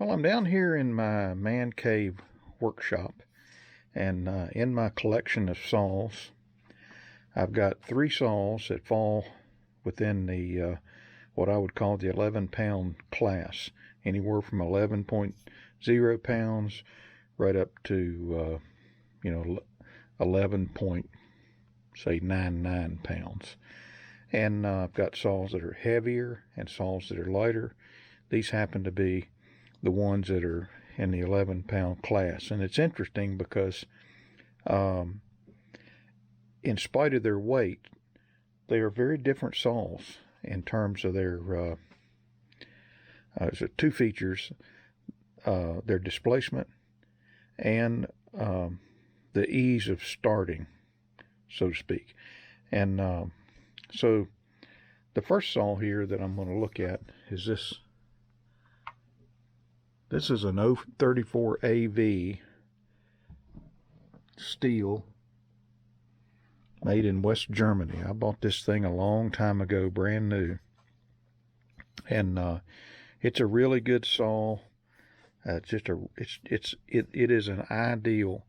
Well, I'm down here in my man cave workshop, and in my collection of saws, I've got 3 saws that fall within the what I would call the 11-pound class, anywhere from 11.0 pounds right up to 11.99 pounds. And I've got saws that are heavier and saws that are lighter. These happen to be the ones that are in the 11-pound class. And it's interesting because in spite of their weight, they are very different saws in terms of their so 2 features, their displacement and the ease of starting, so to speak. And so the first saw here that I'm going to look at is this. This is an 034 AV Stihl, made in West Germany. I bought this thing a long time ago, brand new. And it's a really good saw. It is an ideal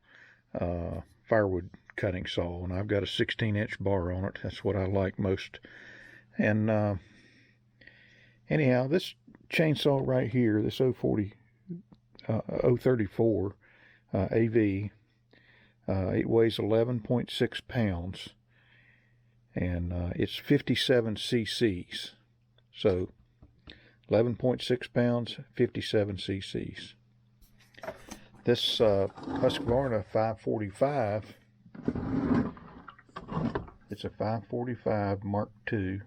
firewood cutting saw, and I've got a 16-inch bar on it. That's what I like most. And anyhow, this chainsaw right here, this 034 AV, it weighs 11.6 pounds, and it's 57 cc's. So 11.6 pounds, 57 cc's. This Husqvarna 545, it's a 545 Mark II,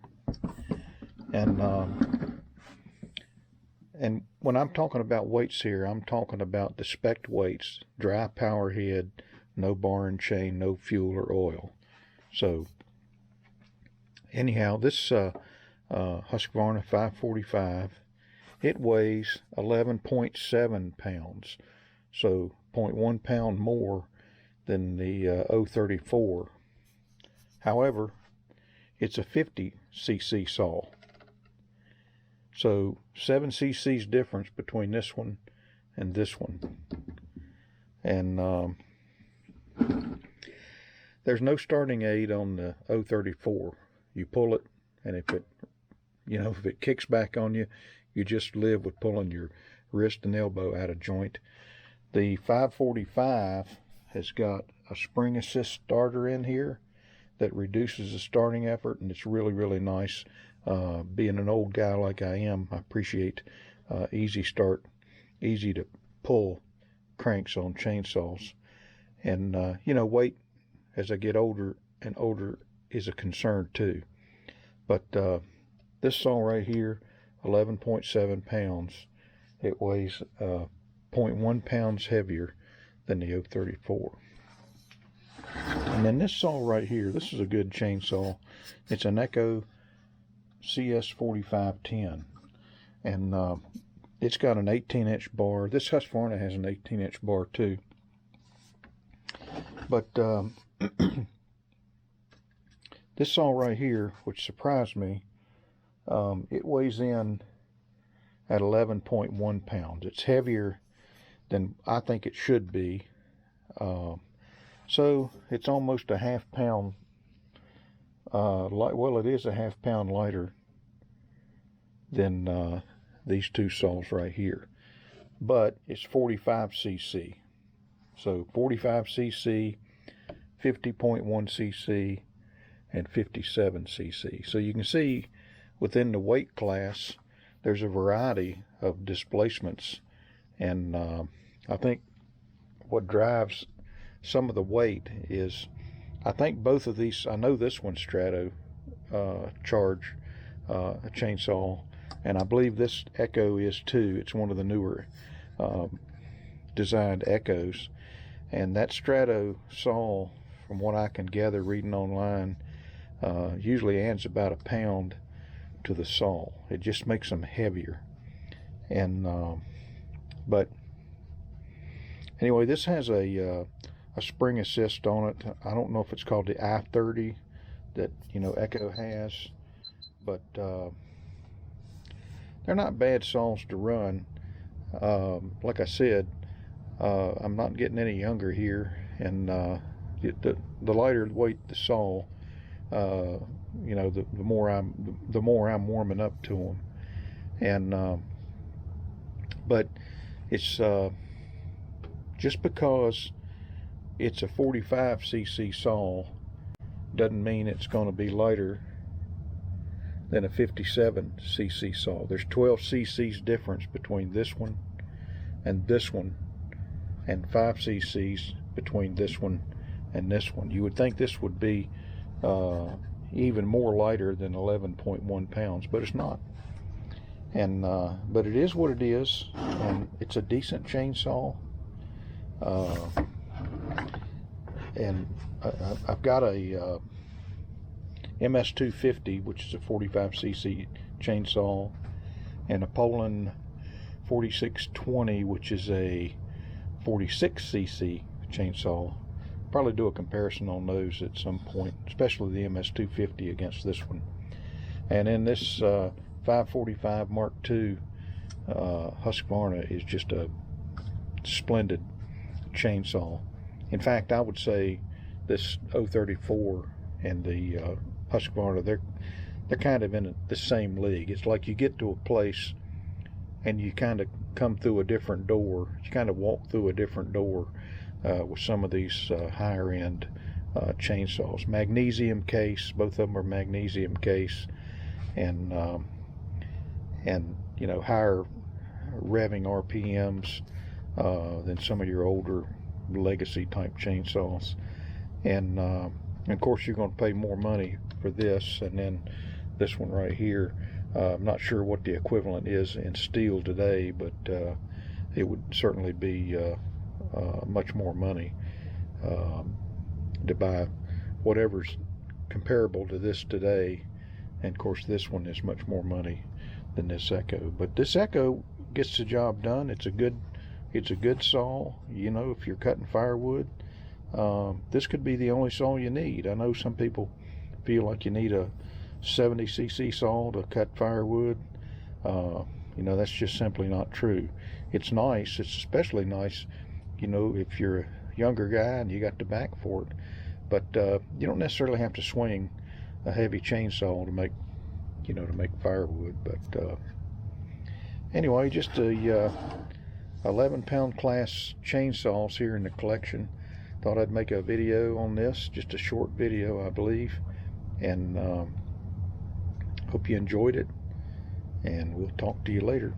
and when I'm talking about weights here, I'm talking about the spec weights: dry power head, no bar and chain, no fuel or oil. So anyhow, this Husqvarna 545, it weighs 11.7 pounds, so 0.1 pound more than the 034. However, it's a 50 cc saw, so 7 cc's difference between this one and this one. And there's no starting aid on the 034. You pull it, and if it kicks back on you, you just live with pulling your wrist and elbow out of joint. The 545 has got a spring assist starter in here that reduces the starting effort, and it's really, really nice. Being an old guy like I am, I appreciate easy start, easy to pull cranks on chainsaws. And weight as I get older and older is a concern too. But this saw right here, 11.7 pounds. It weighs 0.1 pounds heavier than the 034. And then this saw right here, this is a good chainsaw. It's an Echo CS-4510, and it's got an 18-inch bar. This Husqvarna has an 18-inch bar too. But this saw right here, which surprised me, it weighs in at 11.1 pounds. It's heavier than I think it should be. So it's almost a half pound, well, it is a half pound lighter than these 2 saws right here. But it's 45 cc. So 45 cc, 50.1 cc, and 57 cc. So you can see within the weight class, there's a variety of displacements. And I think what drives some of the weight is, I think both of these, I know this one's Strato charge a chainsaw, and I believe this Echo is too. It's one of the newer designed Echoes. And that Strato saw, from what I can gather reading online, usually adds about a pound to the saw. It just makes them heavier. And but anyway, this has a spring assist on it. I don't know if it's called the I-30 that Echo has, but they're not bad saws to run. like I said, I'm not getting any younger here, and the lighter weight the saw, you know, the more I'm warming up to them, and but it's just because it's a 45cc saw doesn't mean it's going to be lighter than a 57cc saw. There's 12 cc's difference between this one, and 5 cc's between this one and this one. You would think this would be even more lighter than 11.1 pounds, but it's not. And but it is what it is, and it's a decent chainsaw. And I've got a MS260, which is a 45cc chainsaw, and a Poland 4620, which is a 46cc chainsaw. Probably do a comparison on those at some point, especially the MS250 against this one. And then this 545 Mark II Husqvarna is just a splendid chainsaw. In fact, I would say this 034 and the Husqvarna, they're kind of in the same league. It's like you get to a place and you kind of come through a different door. You kind of walk through a different door with some of these higher end chainsaws. Magnesium case, both of them are magnesium case, and you know, higher revving RPMs than some of your older legacy type chainsaws. And of course you're going to pay more money for this, and then this one right here, I'm not sure what the equivalent is in Stihl today, but it would certainly be much more money to buy whatever's comparable to this today. And of course this one is much more money than this Echo, but this Echo gets the job done. It's a good saw. You know, if you're cutting firewood, this could be the only saw you need. I know some people feel like you need a 70cc saw to cut firewood. You know, that's just simply not true. It's nice. It's especially nice, you know, if you're a younger guy and you got the back for it. But you don't necessarily have to swing a heavy chainsaw to make, you know, to make firewood. But anyway, just a 11-pound class chainsaws here in the collection. Thought I'd make a video on this, just a short video, I believe, and hope you enjoyed it, and we'll talk to you later.